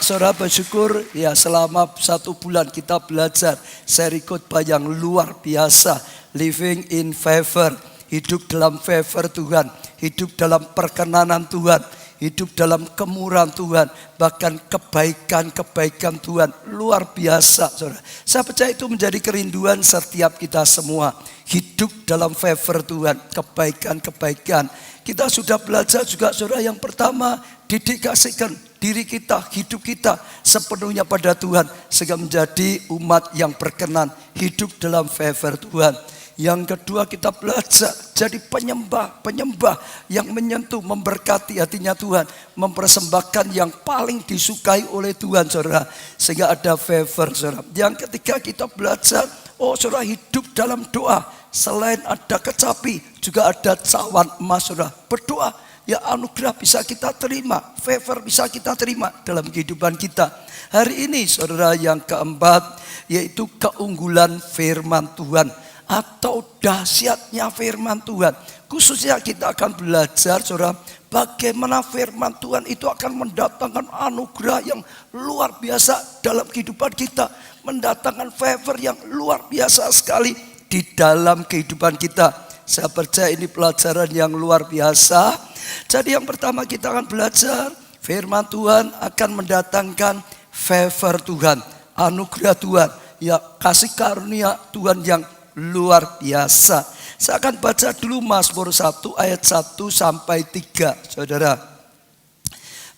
Saudara bersyukur ya selama 1 bulan kita belajar seri khotbah yang luar biasa. Living in favor, hidup dalam favor Tuhan, hidup dalam perkenanan Tuhan, hidup dalam kemurahan Tuhan, bahkan kebaikan-kebaikan Tuhan luar biasa, saudara. Saya percaya itu menjadi kerinduan setiap kita semua. Hidup dalam favor Tuhan, kebaikan-kebaikan. Kita sudah belajar juga, saudara, yang pertama dedikasikan diri kita, hidup kita sepenuhnya pada Tuhan sehingga menjadi umat yang berkenan, hidup dalam favor Tuhan. Yang kedua kita belajar jadi penyembah yang menyentuh, memberkati hatinya Tuhan, mempersembahkan yang paling disukai oleh Tuhan, saudara, sehingga ada favor, saudara. Yang ketiga kita belajar, saudara, hidup dalam doa. Selain ada kecapi, juga ada cawan emas, saudara. Berdoa, ya anugerah bisa kita terima, favor bisa kita terima dalam kehidupan kita. Hari ini, saudara, yang keempat yaitu keunggulan firman Tuhan atau dahsyatnya firman Tuhan. Khususnya kita akan belajar, saudara, bagaimana firman Tuhan itu akan mendatangkan anugerah yang luar biasa dalam kehidupan kita, mendatangkan favor yang luar biasa sekali di dalam kehidupan kita. Saya percaya ini pelajaran yang luar biasa. Jadi yang pertama kita akan belajar firman Tuhan akan mendatangkan favor Tuhan, anugerah Tuhan, ya kasih karunia Tuhan yang luar biasa. Saya akan baca dulu Mazmur 1 ayat 1 sampai 3, saudara.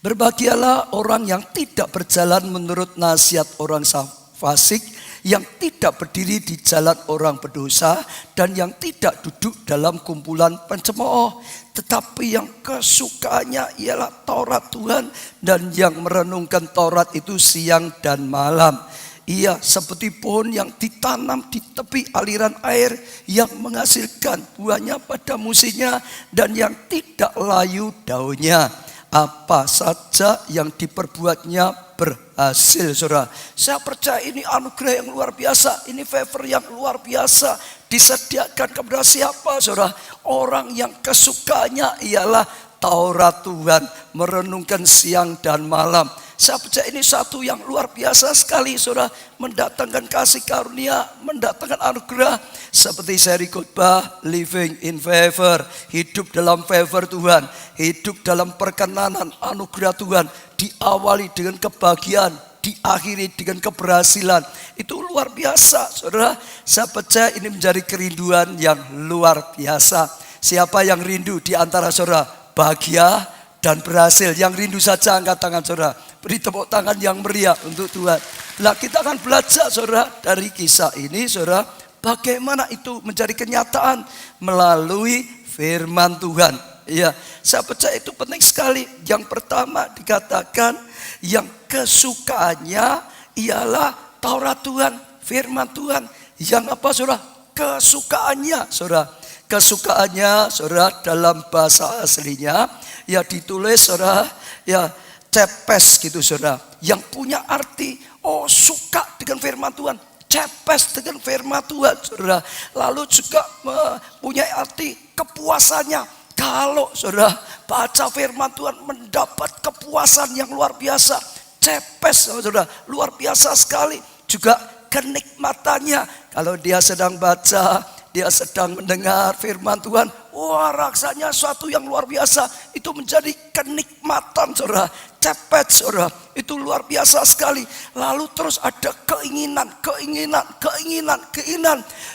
Berbahagialah orang yang tidak berjalan menurut nasihat orang fasik, yang tidak berdiri di jalan orang berdosa, dan yang tidak duduk dalam kumpulan pencemooh, tetapi yang kesukaannya ialah Taurat Tuhan, dan yang merenungkan Taurat itu siang dan malam. Ia seperti pohon yang ditanam di tepi aliran air, yang menghasilkan buahnya pada musimnya, dan yang tidak layu daunnya. Apa saja yang diperbuatnya berhasil, saudara. Saya percaya ini anugerah yang luar biasa, ini favor yang luar biasa. Disediakan kepada siapa, saudara? Orang yang kesukaannya ialah Taurat Tuhan, merenungkan siang dan malam. Saya percaya ini satu yang luar biasa sekali, saudara, mendatangkan kasih karunia, mendatangkan anugerah. Seperti seri khotbah Living in Favor, hidup dalam favor Tuhan, hidup dalam perkenanan anugerah Tuhan, diawali dengan kebahagiaan, diakhiri dengan keberhasilan. Itu luar biasa, saudara. Saya percaya ini menjadi kerinduan yang luar biasa. Siapa yang rindu di antara saudara bahagia dan berhasil? Yang rindu saja angkat tangan, saudara. Beri tepuk tangan yang meriah untuk Tuhan. Nah, kita akan belajar, saudara, dari kisah ini, saudara, bagaimana itu menjadi kenyataan melalui firman Tuhan. Ya, saya percaya itu penting sekali. Yang pertama dikatakan yang kesukaannya ialah Taurat Tuhan, firman Tuhan. Yang apa, saudara? Kesukaannya, saudara. Kesukaannya, saudara, dalam bahasa aslinya ya ditulis, saudara, ya cepes gitu, saudara. Yang punya arti suka dengan firman Tuhan, cepes dengan firman Tuhan, saudara. Lalu juga mempunyai arti kepuasannya. Kalau saudara baca firman Tuhan mendapat kepuasan yang luar biasa, cepes, saudara, luar biasa sekali. Juga kenikmatannya, kalau dia sedang baca, dia sedang mendengar firman Tuhan, wah, rasanya suatu yang luar biasa. Itu menjadi kenikmatan, saudara. Cepet, saudara. Itu luar biasa sekali. Lalu terus ada keinginan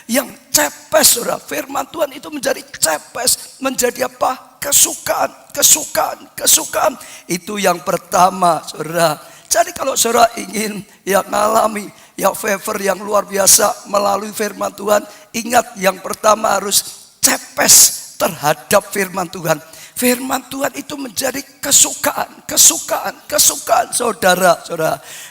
yang cepes, saudara. Firman Tuhan itu menjadi cepes, menjadi apa? Kesukaan. Itu yang pertama, saudara. Jadi kalau saudara ingin mengalami favor yang luar biasa melalui firman Tuhan, ingat yang pertama harus cepes terhadap firman Tuhan. Firman Tuhan itu menjadi kesukaan, saudara.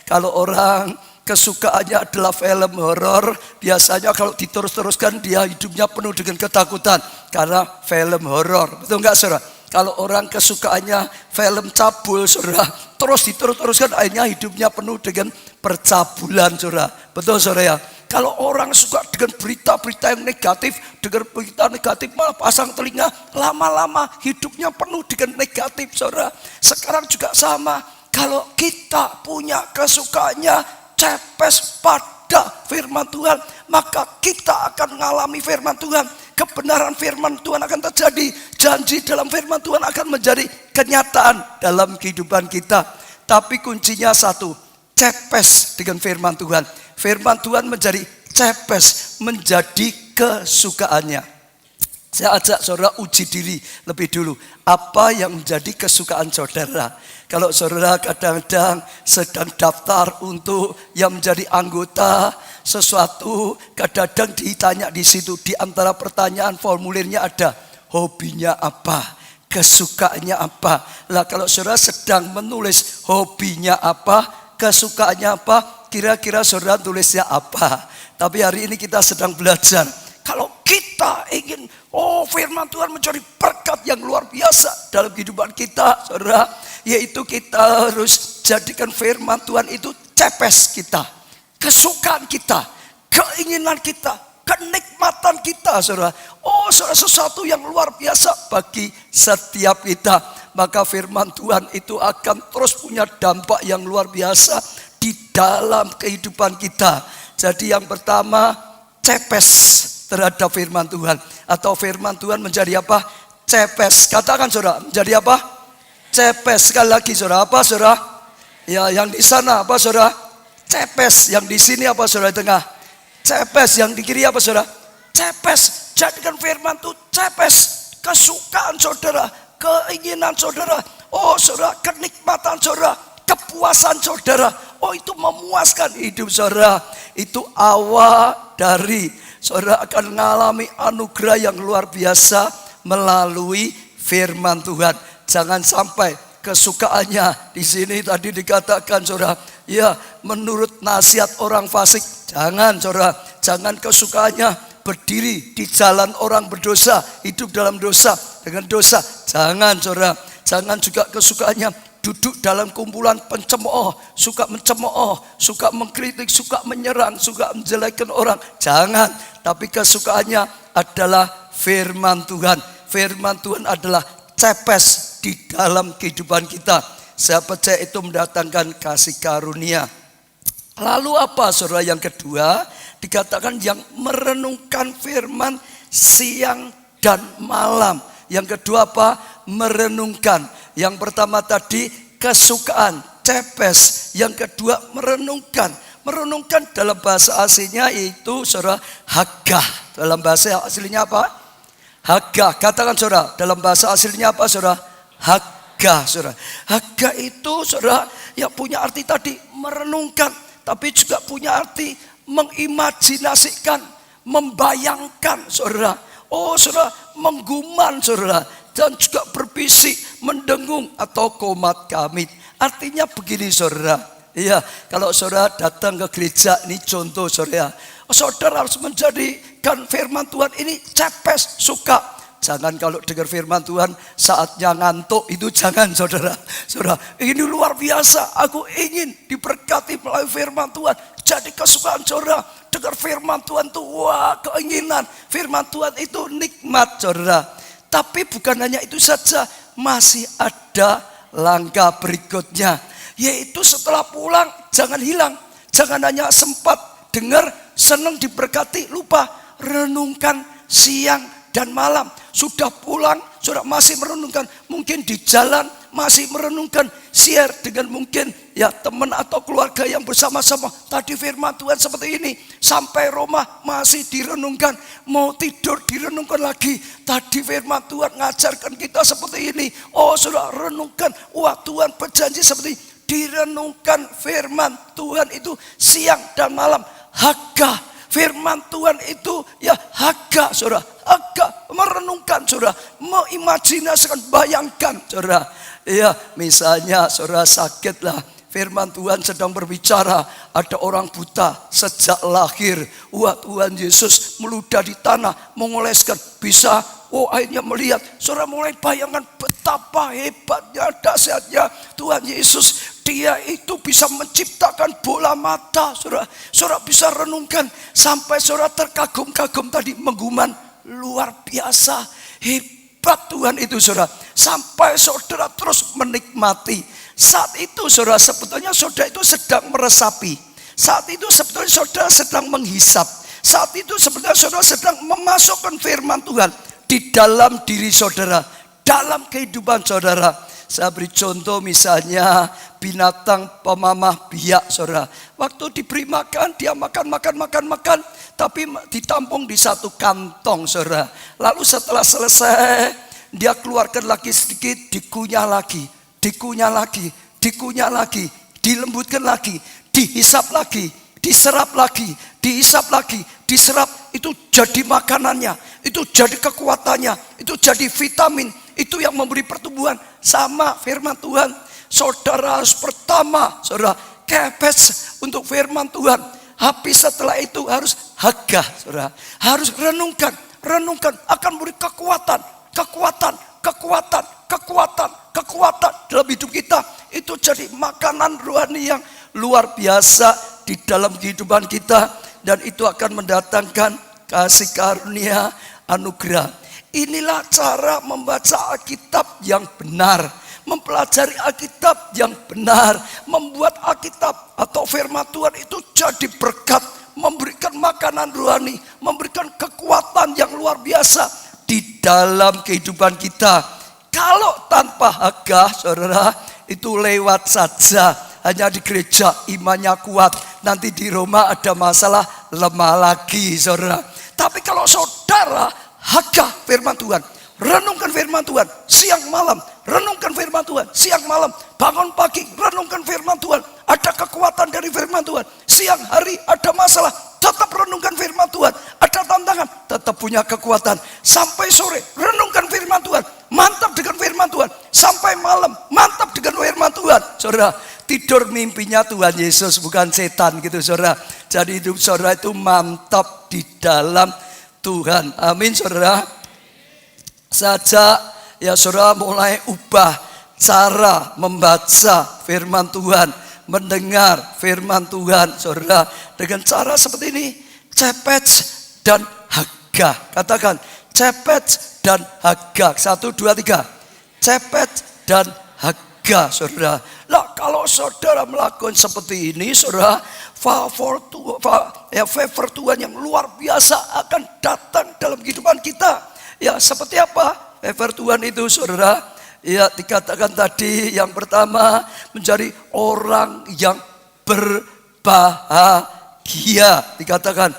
Kalau orang kesukaannya adalah film horor, biasanya kalau diterus-teruskan dia hidupnya penuh dengan ketakutan karena film horor. Betul enggak, saudara? Kalau orang kesukaannya film cabul, saudara, terus diterus-teruskan akhirnya hidupnya penuh dengan percabulan, saudara. Betul, saudara ya? Kalau orang suka dengan berita-berita yang negatif, dengar berita negatif malah pasang telinga, lama-lama hidupnya penuh dengan negatif, saudara. Sekarang juga sama. Kalau kita punya kesukaannya cepes pada firman Tuhan, maka kita akan mengalami firman Tuhan. Kebenaran firman Tuhan akan terjadi. Janji dalam firman Tuhan akan menjadi kenyataan dalam kehidupan kita. Tapi kuncinya satu, cepes dengan firman Tuhan. Firman Tuhan menjadi cepes, menjadi kesukaannya. Saya ajak saudara uji diri lebih dulu. Apa yang menjadi kesukaan saudara? Kalau saudara kadang-kadang sedang daftar untuk yang menjadi anggota sesuatu, kadang-kadang ditanya di situ, di antara pertanyaan formulirnya ada hobinya apa, kesukaannya apa. Lah kalau saudara sedang menulis hobinya apa, kesukaannya apa, kira-kira saudara tulisnya apa? Tapi hari ini kita sedang belajar. Kalau kita ingin, firman Tuhan menjadi berkat yang luar biasa dalam kehidupan kita, saudara, yaitu kita harus jadikan firman Tuhan itu cepes kita, kesukaan kita, keinginan kita, kenikmatan kita, saudara. Saudara, sesuatu yang luar biasa bagi setiap kita. Maka firman Tuhan itu akan terus punya dampak yang luar biasa di dalam kehidupan kita. Jadi yang pertama, cepes terhadap firman Tuhan. Atau firman Tuhan menjadi apa? Cepes. Katakan saudara, menjadi apa? Cepes. Sekali lagi saudara, apa saudara? Ya, yang di sana apa saudara? Cepes. Yang di sini apa saudara di tengah? Cepes. Yang di kiri apa saudara? Cepes. Jadikan firman itu cepes. Kesukaan saudara, keinginan saudara, saudara, kenikmatan saudara, kepuasan saudara, itu memuaskan hidup saudara. Itu awal dari saudara akan mengalami anugerah yang luar biasa melalui firman Tuhan. Jangan sampai kesukaannya di sini tadi dikatakan saudara, ya menurut nasihat orang fasik. Jangan saudara, jangan kesukaannya berdiri di jalan orang berdosa, hidup dalam dosa, dengan dosa. Jangan saudara, jangan juga kesukaannya duduk dalam kumpulan pencemooh, suka mencemooh, suka mengkritik, suka menyerang, suka menjelekkan orang. Jangan, tapi kesukaannya adalah firman Tuhan. Firman Tuhan adalah cepes di dalam kehidupan kita. Saya percaya itu mendatangkan kasih karunia. Lalu apa saudara yang kedua? Dikatakan yang merenungkan firman siang dan malam. Yang kedua apa? Merenungkan. Yang pertama tadi kesukaan, cepes. Yang kedua merenungkan. Merenungkan dalam bahasa aslinya itu saudara hagah. Dalam bahasa aslinya apa? Hagah. Katakan saudara, dalam bahasa aslinya apa saudara? Hagah saudara. Hagah itu saudara yang punya arti tadi merenungkan, tapi juga punya arti mengimajinasikan, membayangkan saudara. Saudara menggumam saudara, dan juga berbisik, mendengung atau komat kamit. Artinya begini saudara. Iya, kalau saudara datang ke gereja, ini contoh saudara. Saudara harus menjadikan firman Tuhan ini cepes, suka. Jangan kalau dengar firman Tuhan saatnya ngantuk, itu jangan saudara. Saudara, ini luar biasa. Aku ingin diberkati melalui firman Tuhan. Jadi kesukaan saudara dengar firman Tuhan itu, keinginan. Firman Tuhan itu nikmat saudara. Tapi bukan hanya itu saja, masih ada langkah berikutnya. Yaitu setelah pulang jangan hilang. Jangan hanya sempat dengar, senang diberkati, lupa. Renungkan siang dan malam. Sudah pulang, saudara masih merenungkan. Mungkin di jalan masih merenungkan. Share dengan mungkin ya teman atau keluarga yang bersama-sama. Tadi firman Tuhan seperti ini. Sampai rumah masih direnungkan. Mau tidur direnungkan lagi. Tadi firman Tuhan ngajarkan kita seperti ini. Saudara renungkan. Tuhan berjanji seperti ini. Direnungkan firman Tuhan itu siang dan malam. Hagah. Firman Tuhan itu ya hagah saudara. Hagah, merenungkan saudara. Mengimajinasikan, bayangkan saudara. Ya misalnya saudara sakit lah. Firman Tuhan sedang berbicara. Ada orang buta sejak lahir. Tuhan Yesus meludah di tanah. Mengoleskan. Bisa akhirnya melihat. Saudara mulai bayangkan betapa hebatnya, dahsyatnya Tuhan Yesus. Dia itu bisa menciptakan bola mata saudara. Saudara bisa renungkan. Sampai saudara terkagum-kagum tadi. Menggumam luar biasa. Hebat Tuhan itu saudara. Sampai saudara terus menikmati. Saat itu saudara, sebetulnya saudara itu sedang meresapi. Saat itu sebetulnya saudara sedang menghisap. Saat itu sebetulnya saudara sedang memasukkan firman Tuhan di dalam diri saudara, dalam kehidupan saudara. Saya beri contoh misalnya binatang pemamah biak saudara. Waktu diberi makan, dia makan. Tapi ditampung di satu kantong saudara. Lalu setelah selesai, dia keluarkan lagi sedikit, dikunyah lagi, dilembutkan lagi, dihisap lagi, diserap lagi, dihisap lagi, diserap. Itu jadi makanannya, itu jadi kekuatannya, itu jadi vitamin, itu yang memberi pertumbuhan. Sama firman Tuhan, saudara harus pertama, saudara kepes untuk firman Tuhan. Habis setelah itu harus hagah, saudara. Harus renungkan akan memberi kekuatan dalam hidup kita. Itu jadi makanan rohani yang luar biasa di dalam kehidupan kita, dan itu akan mendatangkan kasih karunia anugerah. Inilah cara membaca Alkitab yang benar, mempelajari Alkitab yang benar, membuat Alkitab atau firman Tuhan itu jadi berkat, memberikan makanan rohani, memberikan kekuatan yang luar biasa di dalam kehidupan kita. Kalau tanpa hagah, saudara, itu lewat saja. Hanya di gereja imannya kuat, nanti di Roma ada masalah, lemah lagi, saudara. Tapi kalau saudara hagah firman Tuhan, renungkan firman Tuhan siang malam, renungkan firman Tuhan siang malam, bangun pagi renungkan firman Tuhan, ada kekuatan dari firman Tuhan. Siang hari ada masalah, tetap renungkan firman Tuhan. Ada tantangan, tetap punya kekuatan. Sampai sore renungkan firman Tuhan, mantap dengan firman Tuhan. Sampai malam mantap dengan firman Tuhan. Saudara, tidur mimpinya Tuhan Yesus, bukan setan gitu saudara. Jadi hidup saudara itu mantap di dalam Tuhan. Amin saudara. Saja ya saudara mulai ubah cara membaca firman Tuhan, mendengar firman Tuhan saudara, dengan cara seperti ini, cepet dan hagah. Katakan cepet dan hagah. 1, 2, 3. Cepet dan hagah saudara. Lah kalau saudara melakukan seperti ini saudara, favor Tuhan yang luar biasa akan datang dalam kehidupan kita. Ya seperti apa favor Tuhan itu saudara? Ya dikatakan tadi yang pertama, menjadi orang yang berbahagia. Dikatakan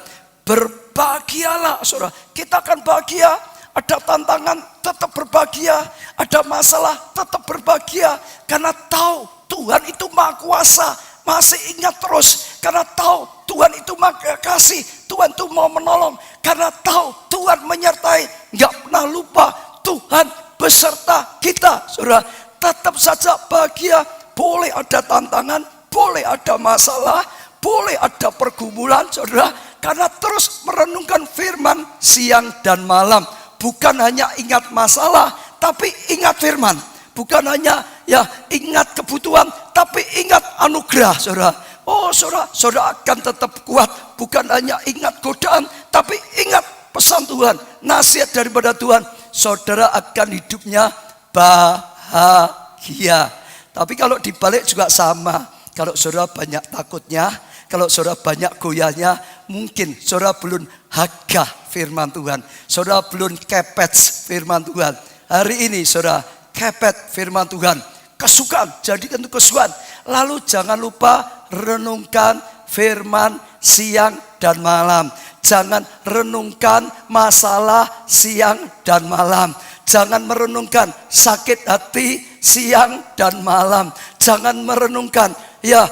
berbahagialah saudara. Kita akan bahagia, ada tantangan tetap berbahagia, ada masalah tetap berbahagia. Karena tahu Tuhan itu Maha Kuasa. Masih ingat terus, karena tahu Tuhan itu Maha Kasih, Tuhan itu mau menolong. Karena tahu Tuhan menyertai, nggak pernah lupa Tuhan beserta kita. Saudara, tetap saja bahagia. Boleh ada tantangan, boleh ada masalah, boleh ada pergumulan saudara, karena terus merenungkan firman siang dan malam. Bukan hanya ingat masalah, tapi ingat firman. Bukan hanya ya ingat kebutuhan, tapi ingat anugerah saudara. Oh saudara akan tetap kuat. Bukan hanya ingat godaan, tapi ingat pesan Tuhan, nasihat daripada Tuhan. Saudara akan hidupnya bahagia. Tapi kalau dibalik juga sama. Kalau saudara banyak takutnya, kalau saudara banyak goyahnya, mungkin saudara belum hagah firman Tuhan. Saudara belum kepet firman Tuhan. Hari ini saudara kepet firman Tuhan, kesukaan, jadikan itu kesukaan. Lalu jangan lupa renungkan firman siang dan malam. Jangan renungkan masalah siang dan malam. Jangan merenungkan sakit hati siang dan malam. Jangan merenungkan ya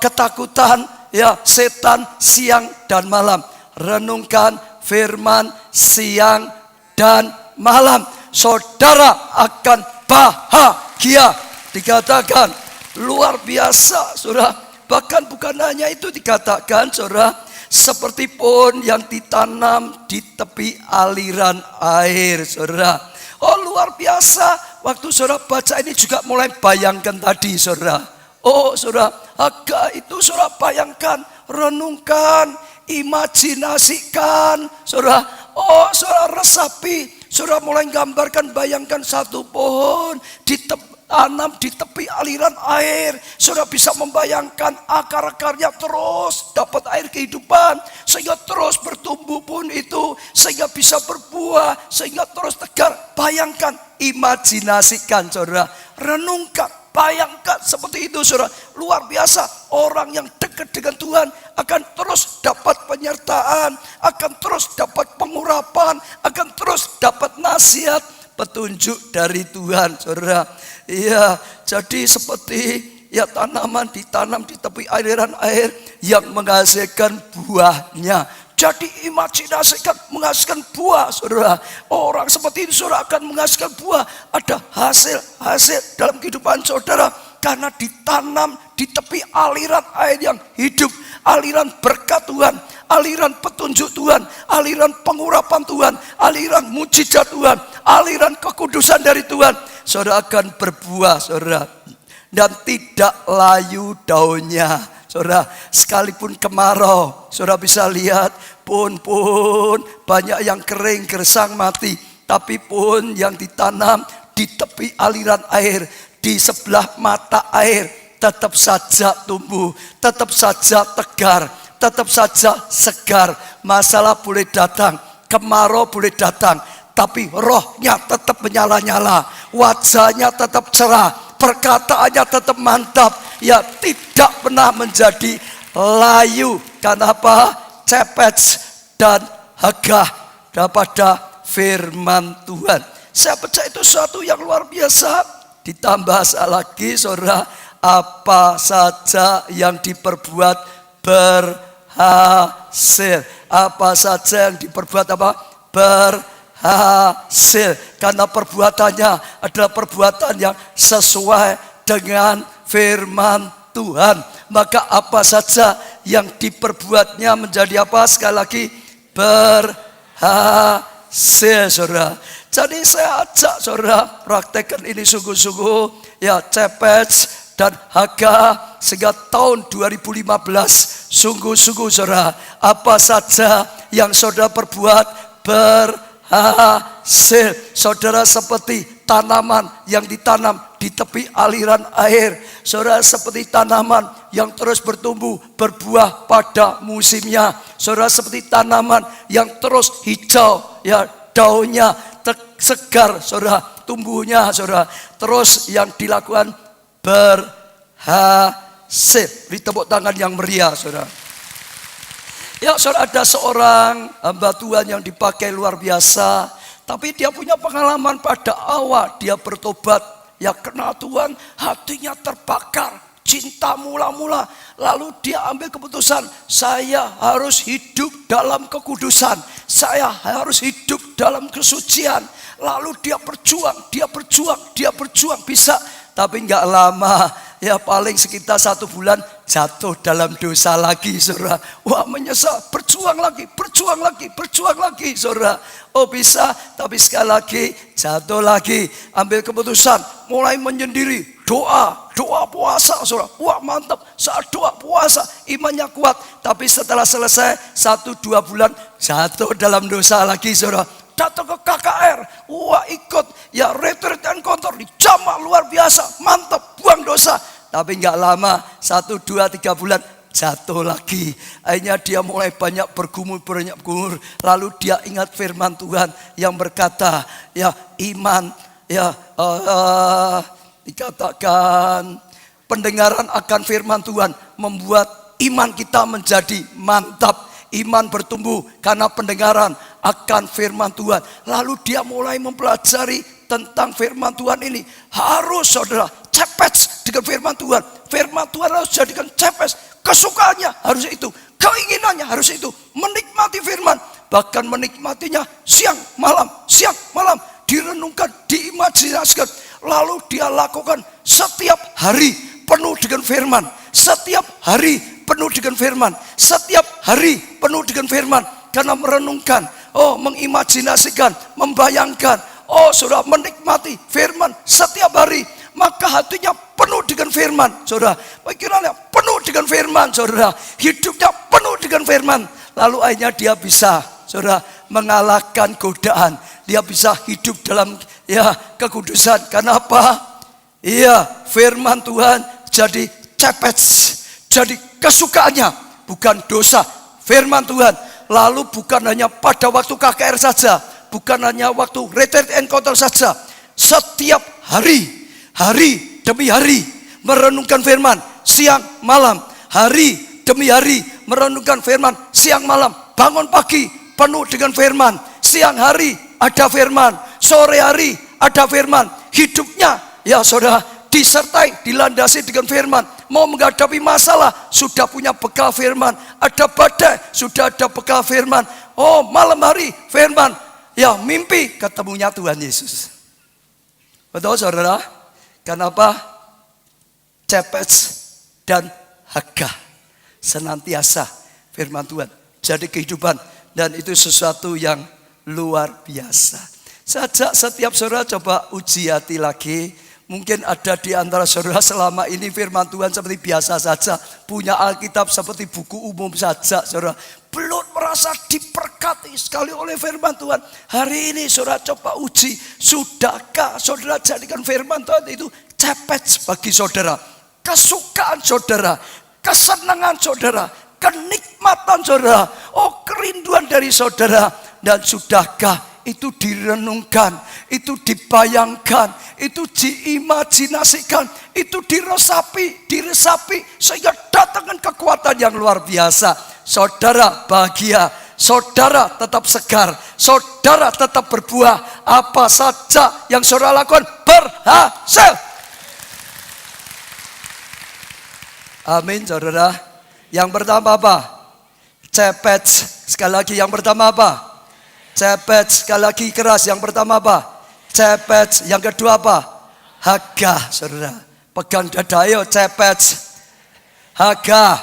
ketakutan ya setan siang dan malam. Renungkan firman siang dan malam. Saudara akan bahagia. Dikatakan luar biasa saudara. Bahkan bukan hanya itu, dikatakan saudara, seperti pohon yang ditanam di tepi aliran air saudara. Oh luar biasa. Waktu saudara baca ini juga mulai bayangkan tadi saudara. Oh saudara, agak itu saudara bayangkan, renungkan, imajinasikan saudara. Oh saudara resapi. Saudara mulai gambarkan, bayangkan satu pohon di tanam di tepi aliran air. Saudara bisa membayangkan akar-akarnya terus dapat air kehidupan, sehingga terus bertumbuh pun itu, sehingga bisa berbuah, sehingga terus tegar. Bayangkan, imajinasikan saudara, renungkan, bayangkan seperti itu saudara. Luar biasa, orang yang dekat dengan Tuhan akan terus dapat penyertaan, akan terus dapat pengurapan, akan terus dapat nasihat, petunjuk dari Tuhan, saudara. Iya, jadi seperti ya tanaman ditanam di tepi aliran air yang menghasilkan buahnya. Jadi imajinasikan menghasilkan buah, saudara. Orang seperti itu saudara akan menghasilkan buah. Ada hasil dalam kehidupan saudara karena ditanam di tepi aliran air yang hidup, aliran berkat Tuhan, aliran petunjuk Tuhan, aliran pengurapan Tuhan, aliran mujizat Tuhan, aliran kekudusan dari Tuhan. Saudara akan berbuah, saudara, dan tidak layu daunnya. Saudara, sekalipun kemarau, saudara bisa lihat pun banyak yang kering, gersang, mati. Tapi pun yang ditanam di tepi aliran air, di sebelah mata air, tetap saja tumbuh, tetap saja tegar, tetap saja segar. Masalah boleh datang, kemarau boleh datang, tapi rohnya tetap menyala-nyala, wajahnya tetap cerah, perkataannya tetap mantap, ya tidak pernah menjadi layu. Karena apa? Cepet dan hagah daripada firman Tuhan. Saya percaya itu suatu yang luar biasa. Ditambah lagi saudara, apa saja yang diperbuat berhasil. Apa saja yang diperbuat apa? Berhasil. Karena perbuatannya adalah perbuatan yang sesuai dengan firman Tuhan. Maka apa saja yang diperbuatnya menjadi apa? Sekali lagi, berhasil, saudara. Jadi saya ajak saudara praktekkan ini sungguh-sungguh, ya cepet dan Haga, sehingga tahun 2015 sungguh-sungguh saudara, apa saja yang saudara perbuat berhasil. Saudara seperti tanaman yang ditanam di tepi aliran air. Saudara seperti tanaman yang terus bertumbuh, berbuah pada musimnya. Saudara seperti tanaman yang terus hijau, ya daunnya segar, saudara, tumbuhnya, saudara, terus yang dilakukan berhasil. Beri tepuk tangan yang meriah, saudara. Ya, saudara, ada seorang hamba Tuhan yang dipakai luar biasa, tapi dia punya pengalaman pada awal dia bertobat, ya kenal Tuhan, hatinya terbakar, cinta mula-mula. Lalu dia ambil keputusan, saya harus hidup dalam kekudusan, saya harus hidup dalam kesucian. Lalu dia berjuang, bisa. Tapi enggak lama, ya paling sekitar 1 bulan jatuh dalam dosa lagi, saudara. Wah, menyesal, berjuang lagi, saudara. Oh bisa, tapi sekali lagi jatuh lagi. Ambil keputusan, mulai menyendiri, doa puasa, saudara. Wah mantap, saat doa puasa, imannya kuat. Tapi setelah selesai 1-2 bulan jatuh dalam dosa lagi, saudara. Datang ke KKR, wah ikut, ya retreat dan kontor, dijamah luar biasa, mantap, buang dosa. Tapi enggak lama, 1-2-3 bulan jatuh lagi. Akhirnya dia mulai banyak bergumul. Lalu dia ingat firman Tuhan yang berkata, ya iman, ya dikatakan pendengaran akan firman Tuhan membuat iman kita menjadi mantap. Iman bertumbuh karena pendengaran akan firman Tuhan. Lalu dia mulai mempelajari tentang firman Tuhan ini. Harus saudara cepet dengan firman Tuhan. Firman Tuhan harus jadikan cepet. Kesukaannya harus itu, keinginannya harus itu. Menikmati firman, bahkan menikmatinya siang malam, direnungkan, diimajinasikan. Lalu dia lakukan setiap hari penuh dengan firman. Setiap hari penuh dengan firman. Setiap hari penuh dengan firman. Karena merenungkan, mengimajinasikan, membayangkan, saudara menikmati firman setiap hari. Maka hatinya penuh dengan firman, saudara. Pikirannya penuh dengan firman, saudara. Hidupnya penuh dengan firman. Lalu akhirnya dia bisa, saudara, mengalahkan godaan. Dia bisa hidup dalam kekudusan. Karena apa? Iya, firman Tuhan jadi cepets, jadi kesukaannya, bukan dosa. Firman Tuhan lalu bukan hanya pada waktu KKR saja, bukan hanya waktu retreat encounter saja. Setiap hari, hari demi hari merenungkan firman, siang malam, hari demi hari merenungkan firman, siang malam. Bangun pagi penuh dengan firman, siang hari ada firman, sore hari ada firman. Hidupnya ya saudara disertai, dilandasi dengan firman. Mau menghadapi masalah sudah punya bekal firman. Ada badai sudah ada bekal firman. Oh malam hari firman. Ya mimpi ketemunya Tuhan Yesus. Betul saudara? Kenapa? Cepets dan Haga senantiasa firman Tuhan jadi kehidupan. Dan itu sesuatu yang luar biasa. Sejak setiap saudara coba uji hati lagi. Mungkin ada di antara saudara selama ini firman Tuhan seperti biasa saja. Punya Alkitab seperti buku umum saja saudara. Belum merasa diberkati sekali oleh firman Tuhan. Hari ini saudara coba uji. Sudahkah saudara jadikan firman Tuhan itu cepet bagi saudara. Kesukaan saudara. Kesenangan saudara. Kenikmatan saudara. Oh kerinduan dari saudara. Dan sudahkah itu direnungkan, itu dibayangkan, itu diimajinasikan, itu diresapi sehingga datangkan kekuatan yang luar biasa. Saudara bahagia, saudara tetap segar, saudara tetap berbuah. Apa saja yang saudara lakukan berhasil. Amin saudara. Yang pertama apa? Cepet. Sekali lagi yang pertama apa? Cepet, sekali lagi keras. Yang pertama apa? Cepet. Yang kedua apa? Haga, saudara. Pegang dada, ayo cepet. Haga.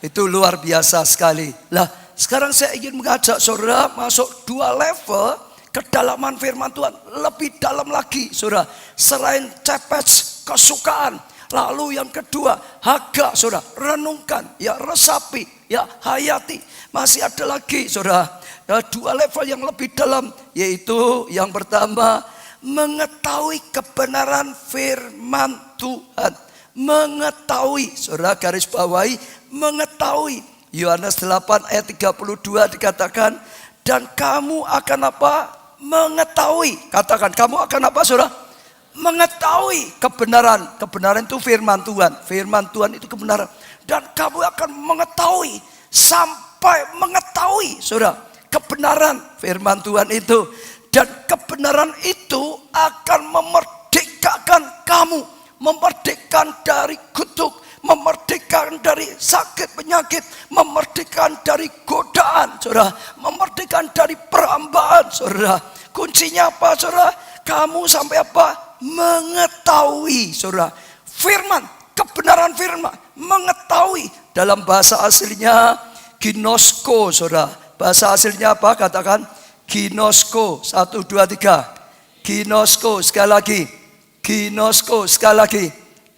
Itu luar biasa sekali. Lah, sekarang saya ingin mengajak saudara masuk 2 level kedalaman firman Tuhan. Lebih dalam lagi, saudara. Selain cepet, kesukaan. Lalu yang kedua, haga, saudara. Renungkan, ya resapi, ya hayati. Masih ada lagi, saudara. 2 level yang lebih dalam, yaitu yang pertama mengetahui kebenaran firman Tuhan. Mengetahui, saudara garis bawahi, mengetahui. Yohanes 8 ayat 32 dikatakan, dan kamu akan apa? Mengetahui. Katakan, kamu akan apa saudara? Mengetahui kebenaran. Kebenaran itu firman Tuhan. Firman Tuhan itu kebenaran. Dan kamu akan mengetahui, sampai mengetahui saudara, kebenaran firman Tuhan itu. Dan kebenaran itu akan memerdekakan kamu. Memerdekakan dari kutuk. Memerdekakan dari sakit penyakit. Memerdekakan dari godaan saudara. Memerdekakan dari perhambaan saudara. Kuncinya apa saudara? Kamu sampai apa? Mengetahui saudara. Firman, kebenaran firman. Mengetahui. Dalam bahasa aslinya ginosko saudara. Bahasa hasilnya apa? Katakan ginosko. 1, 2, 3. Ginosko. Sekali lagi. Ginosko. Sekali lagi.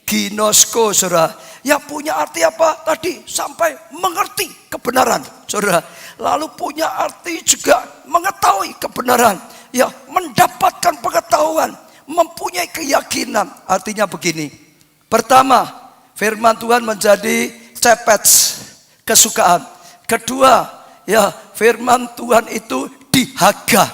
Ginosko saudara. Ya punya arti apa? Tadi sampai mengerti kebenaran saudara. Lalu punya arti juga mengetahui kebenaran. Ya mendapatkan pengetahuan. Mempunyai keyakinan. Artinya begini. Pertama, firman Tuhan menjadi cepet, kesukaan. Kedua, ya firman Tuhan itu dihaga,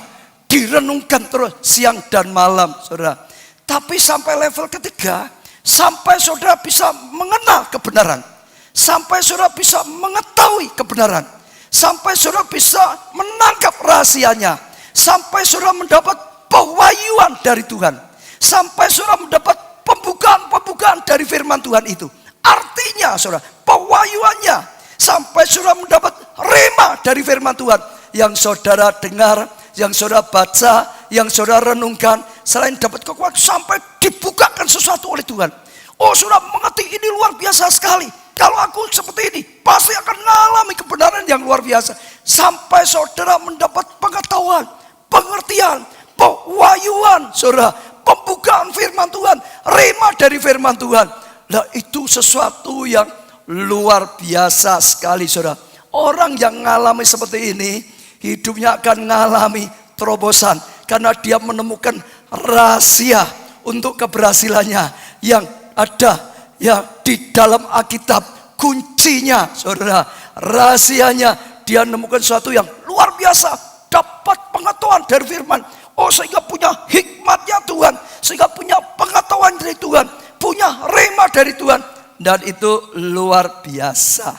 direnungkan terus siang dan malam saudara. Tapi sampai level ketiga, sampai saudara bisa mengenal kebenaran, sampai saudara bisa mengetahui kebenaran, sampai saudara bisa menangkap rahasianya, sampai saudara mendapat pewahyuan dari Tuhan, sampai saudara mendapat pembukaan dari firman Tuhan itu. Artinya saudara, pewahyuannya, sampai saudara mendapat rema dari firman Tuhan yang saudara dengar, yang saudara baca, yang saudara renungkan. Selain dapat kekuatan, sampai dibukakan sesuatu oleh Tuhan. Oh saudara mengerti, ini luar biasa sekali. Kalau aku seperti ini, pasti akan mengalami kebenaran yang luar biasa. Sampai saudara mendapat pengetahuan, pengertian, pewahyuan saudara, pembukaan firman Tuhan, rema dari firman Tuhan. Nah itu sesuatu yang luar biasa sekali saudara. Orang yang mengalami seperti ini, hidupnya akan mengalami terobosan. Karena dia menemukan rahasia untuk keberhasilannya yang ada ya di dalam Alkitab. Kuncinya saudara, rahasianya dia menemukan sesuatu yang luar biasa, dapat pengetahuan dari firman. Sehingga punya hikmatnya Tuhan, sehingga punya pengetahuan dari Tuhan, punya rema dari Tuhan, dan itu luar biasa.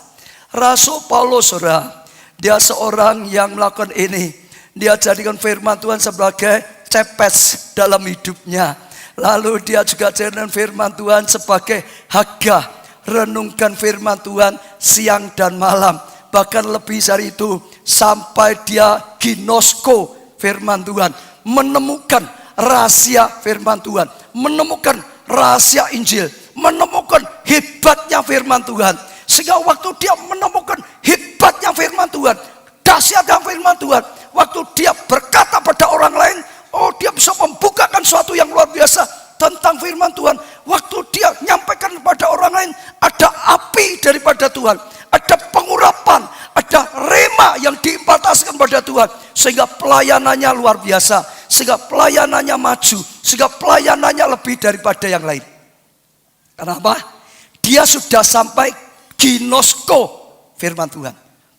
Rasul Paulus saudara, dia seorang yang melakukan ini. Dia jadikan firman Tuhan sebagai cepes dalam hidupnya. Lalu dia juga jadikan firman Tuhan sebagai haga, renungkan firman Tuhan siang dan malam. Bahkan lebih dari itu, sampai dia ginosko firman Tuhan, menemukan rahasia firman Tuhan, menemukan rahasia Injil, menemukan hebatnya firman Tuhan. Sehingga waktu dia menemukan hebatnya firman Tuhan, dahsyatnya firman Tuhan, waktu dia berkata pada orang lain, dia bisa membukakan sesuatu yang luar biasa tentang firman Tuhan. Waktu dia nyampaikan kepada orang lain, ada api daripada Tuhan, ada pengurapan, ada rema yang diimpartasikan pada Tuhan, sehingga pelayanannya luar biasa, sehingga pelayanannya maju, sehingga pelayanannya lebih daripada yang lain. Kenapa? Dia sudah sampai ginosko firman Tuhan,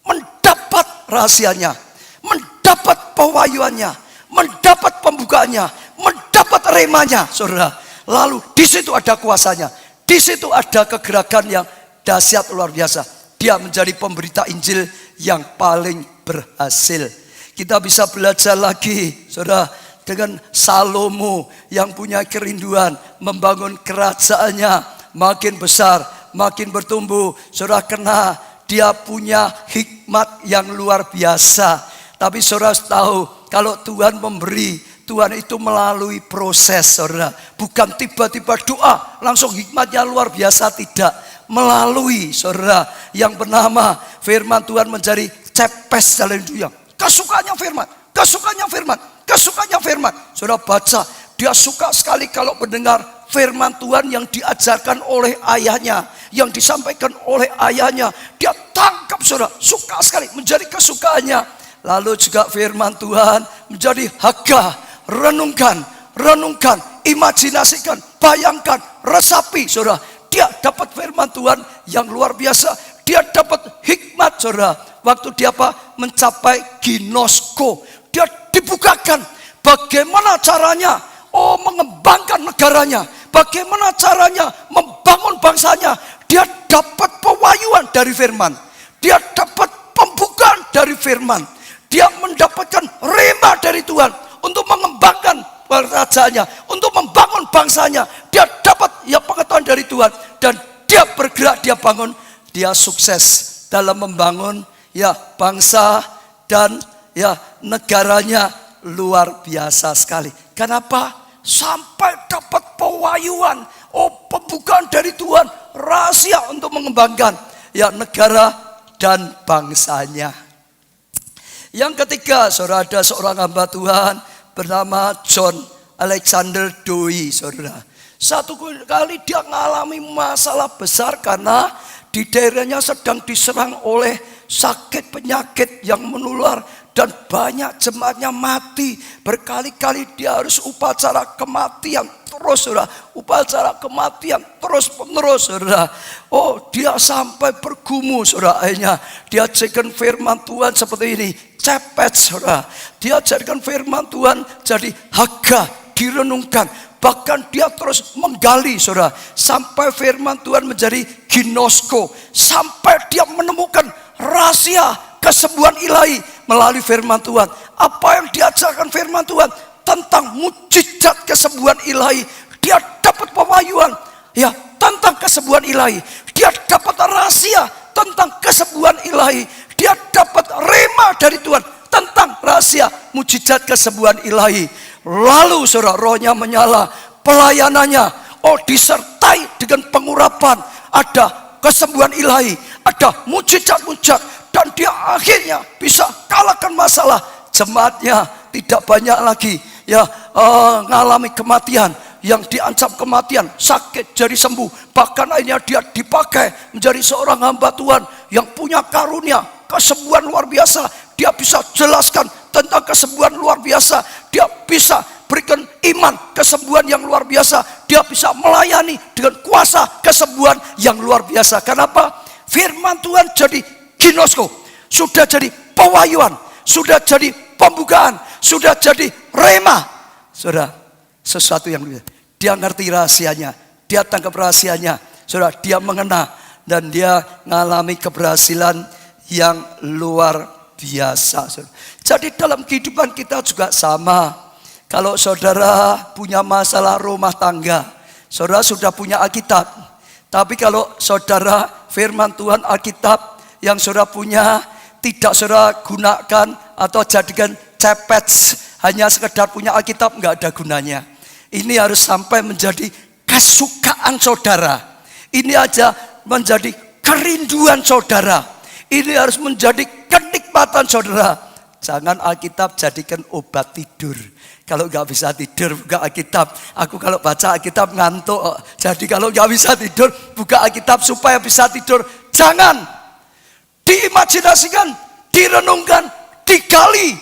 mendapat rahasianya, mendapat pewahyuannya, mendapat pembukaannya, mendapat remanya, saudara. Lalu di situ ada kuasanya, di situ ada kegerakan yang dahsyat luar biasa. Dia menjadi pemberita Injil yang paling berhasil. Kita bisa belajar lagi, saudara, dengan Salomo yang punya kerinduan membangun kerajaannya makin besar, makin bertumbuh. Saudara, karena dia punya hikmat yang luar biasa. Tapi saudara tahu, kalau Tuhan memberi, Tuhan itu melalui proses, saudara. Bukan tiba-tiba doa, langsung hikmatnya luar biasa, tidak. Melalui, saudara, yang bernama firman Tuhan menjadi cepes dalam dunia. Kesukaannya firman, kesukaannya firman, kesukaannya firman. Saudara baca, dia suka sekali kalau mendengar firman Tuhan yang diajarkan oleh ayahnya, yang disampaikan oleh ayahnya. Dia tangkap, saudara, suka sekali, menjadi kesukaannya. Lalu juga firman Tuhan menjadi haga, renungkan, imajinasikan, bayangkan, resapi, saudara. Dia dapat firman Tuhan yang luar biasa. Dia dapat hikmat, saudara. Waktu dia mencapai ginosko, dia dibukakan bagaimana caranya mengembangkan negaranya, bagaimana caranya membangun bangsanya. Dia dapat pewahyuan dari firman, dia dapat pembukaan dari firman, dia mendapatkan rema dari Tuhan untuk mengembangkan kerajaannya, untuk membangun bangsanya. Dia dapat pengetahuan dari Tuhan, dan dia bergerak, dia bangun, dia sukses dalam membangun bangsa dan negaranya. Luar biasa sekali. Kenapa? Sampai dapat pewahyuan, pembukaan dari Tuhan, rahasia untuk mengembangkan negara dan bangsanya. Yang ketiga, saudara, ada seorang hamba Tuhan bernama John Alexander Dowie, saudara. Satu kali dia mengalami masalah besar karena di daerahnya sedang diserang oleh sakit penyakit yang menular, dan banyak jemaatnya mati. Berkali-kali dia harus upacara kematian terus, saudara. Upacara kematian terus menerus, saudara. Dia sampai bergumul, saudara. Akhirnya dia jadikan firman Tuhan seperti ini, cepet, saudara. Dia jadikan firman Tuhan jadi haga, direnungkan. Bahkan dia terus menggali, saudara, sampai firman Tuhan menjadi ginosko, sampai dia menemukan rahasia kesembuhan ilahi melalui firman Tuhan. Apa yang diajarkan firman Tuhan tentang mujizat kesembuhan ilahi, dia dapat pewahyuan tentang kesembuhan ilahi. Dia dapat rahasia tentang kesembuhan ilahi. Dia dapat rema dari Tuhan tentang rahasia mujizat kesembuhan ilahi. Lalu saudara, rohnya menyala, pelayanannya disertai dengan pengurapan, ada kesembuhan ilahi, ada mujizat-mujizat, dan dia akhirnya bisa kalahkan masalah. Jemaatnya tidak banyak lagi mengalami kematian, yang diancam kematian, sakit jadi sembuh. Bahkan akhirnya dia dipakai menjadi seorang hamba Tuhan yang punya karunia kesembuhan luar biasa. Dia bisa jelaskan tentang kesembuhan luar biasa. Dia bisa berikan iman kesembuhan yang luar biasa. Dia bisa melayani dengan kuasa kesembuhan yang luar biasa. Kenapa? Firman Tuhan jadi ginosko, sudah jadi pewahyuan, sudah jadi pembukaan, sudah jadi rema. Saudara, sesuatu yang luar biasa. Dia ngerti rahasianya, dia tangkap rahasianya. Saudara, dia mengena dan dia mengalami keberhasilan yang luar biasa. Saudara. Jadi dalam kehidupan kita juga sama. Kalau saudara punya masalah rumah tangga, saudara sudah punya Alkitab. Tapi kalau saudara firman Tuhan Alkitab yang saudara punya tidak saudara gunakan atau jadikan cepet, hanya sekedar punya Alkitab, nggak ada gunanya. Ini harus sampai menjadi kesukaan saudara. Ini aja menjadi kerinduan saudara. Ini harus menjadi kenikmatan saudara. Jangan Alkitab jadikan obat tidur. Kalau nggak bisa tidur, buka Alkitab. Aku kalau baca Alkitab ngantuk. Jadi kalau nggak bisa tidur, buka Alkitab supaya bisa tidur. Jangan. Diimajinasikan, direnungkan, digali.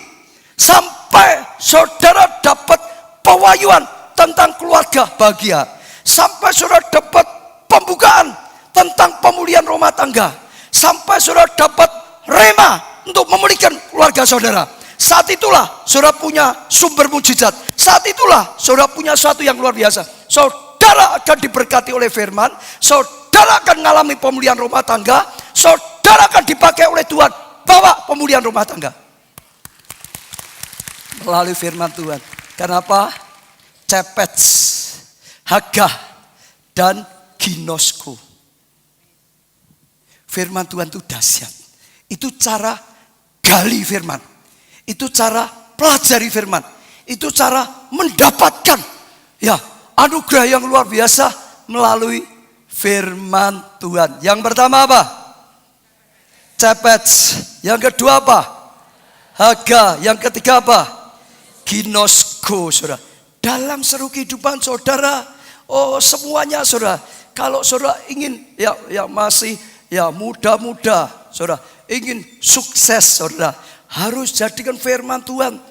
Sampai saudara dapat pewahyuan tentang keluarga bahagia. Sampai saudara dapat pembukaan tentang pemulihan rumah tangga. Sampai saudara dapat rema untuk memulihkan keluarga saudara. Saat itulah saudara punya sumber mujizat. Saat itulah saudara punya sesuatu yang luar biasa. Saudara akan diberkati oleh firman. Saudara akan mengalami pemulihan rumah tangga. Saudara akan dipakai oleh Tuhan. Bawa pemulihan rumah tangga melalui firman Tuhan. Kenapa? Cepet, Hagah, dan Ginosko. Firman Tuhan itu dahsyat. Itu cara gali firman. Itu cara pelajari firman. Itu cara mendapatkan anugerah yang luar biasa melalui firman Tuhan. Yang pertama apa? Cepet. Yang kedua apa? Hagah. Yang ketiga apa? Ginosko, saudara. Dalam seru kehidupan saudara, semuanya saudara. Kalau saudara ingin masih muda-muda, saudara ingin sukses, saudara harus jadikan firman Tuhan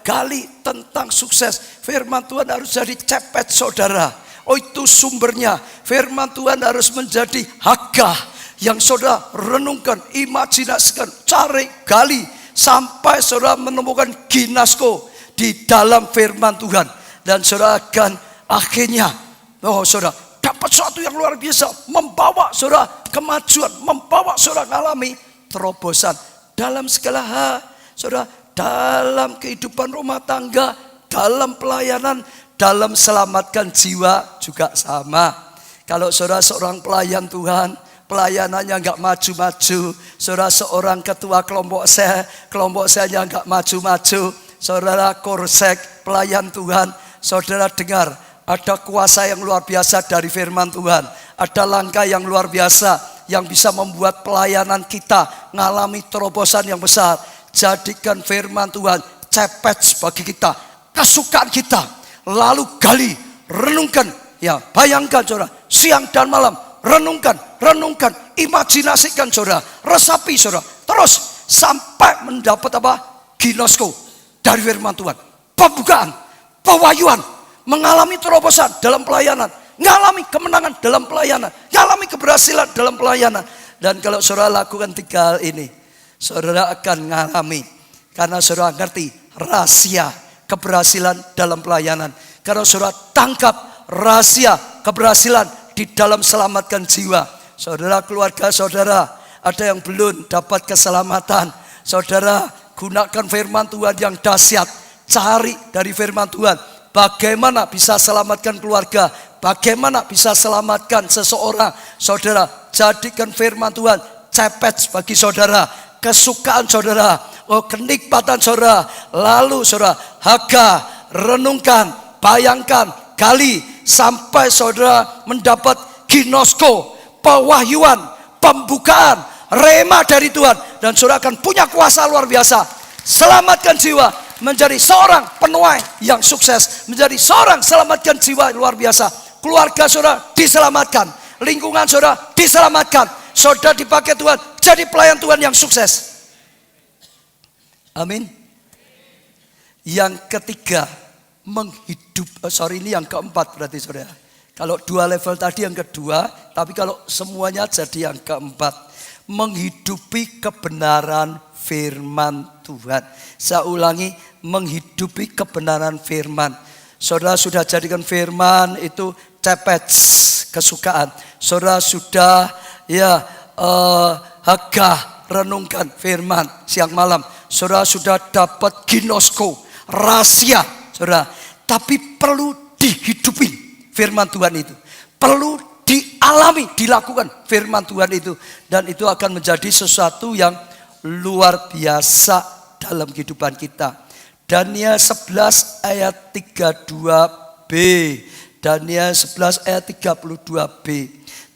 gali tentang sukses. Firman Tuhan harus jadi cepet saudara. Itu sumbernya. Firman Tuhan harus menjadi Hagah yang saudara renungkan, imajinasikan, cari, gali sampai saudara menemukan Ginosko di dalam firman Tuhan. Dan saudara akan akhirnya saudara dapat sesuatu yang luar biasa, membawa saudara kemajuan, membawa saudara mengalami terobosan dalam segala hal. Saudara, dalam kehidupan rumah tangga, dalam pelayanan, dalam selamatkan jiwa juga sama. Kalau saudara seorang pelayan Tuhan, pelayanannya enggak maju-maju. Saudara seorang ketua kelompok saya enggak maju-maju. Saudara korsek pelayan Tuhan, saudara dengar, ada kuasa yang luar biasa dari firman Tuhan. Ada langkah yang luar biasa yang bisa membuat pelayanan kita mengalami terobosan yang besar. Jadikan firman Tuhan cepet bagi kita, kesukaan kita. Lalu gali, renungkan, bayangkan saudara, siang dan malam, renungkan, imajinasikan saudara, resapi saudara. Terus sampai mendapat apa? Ginosko dari firman Tuhan. Pembukaan, pewahyuan, mengalami terobosan dalam pelayanan, mengalami kemenangan dalam pelayanan, mengalami keberhasilan dalam pelayanan. Dan kalau saudara lakukan 3 hal ini, saudara akan mengalami, karena saudara ngerti rahasia keberhasilan dalam pelayanan. Karena saudara tangkap rahasia keberhasilan di dalam selamatkan jiwa. Saudara, keluarga saudara ada yang belum dapat keselamatan. Saudara gunakan firman Tuhan yang dahsyat. Cari dari firman Tuhan bagaimana bisa selamatkan keluarga, bagaimana bisa selamatkan seseorang. Saudara, jadikan firman Tuhan cepet bagi saudara, kesukaan saudara, kenikmatan saudara. Lalu saudara Hagah, renungkan, bayangkan, gali sampai saudara mendapat Ginosko, pewahyuan, pembukaan, rema dari Tuhan. Dan saudara akan punya kuasa luar biasa. Selamatkan jiwa, menjadi seorang penuai yang sukses, menjadi seorang selamatkan jiwa luar biasa. Keluarga saudara diselamatkan, lingkungan saudara diselamatkan, saudara dipakai Tuhan jadi pelayan Tuhan yang sukses. Amin. Yang ketiga, ini yang keempat berarti saudara. Kalau 2 level tadi yang kedua, tapi kalau semuanya jadi yang keempat. Menghidupi kebenaran firman Tuhan. Saya ulangi, menghidupi kebenaran firman. Saudara sudah jadikan firman itu cepet kesukaan. Saudara sudah hagah renungkan firman siang malam. Saudara sudah dapat ginosko, rahasia, saudara. Tapi perlu dihidupi firman Tuhan itu. Perlu dialami, dilakukan firman Tuhan itu. Dan itu akan menjadi sesuatu yang luar biasa dalam kehidupan kita. Daniel 11 ayat 32b. Daniel 11 ayat 32b.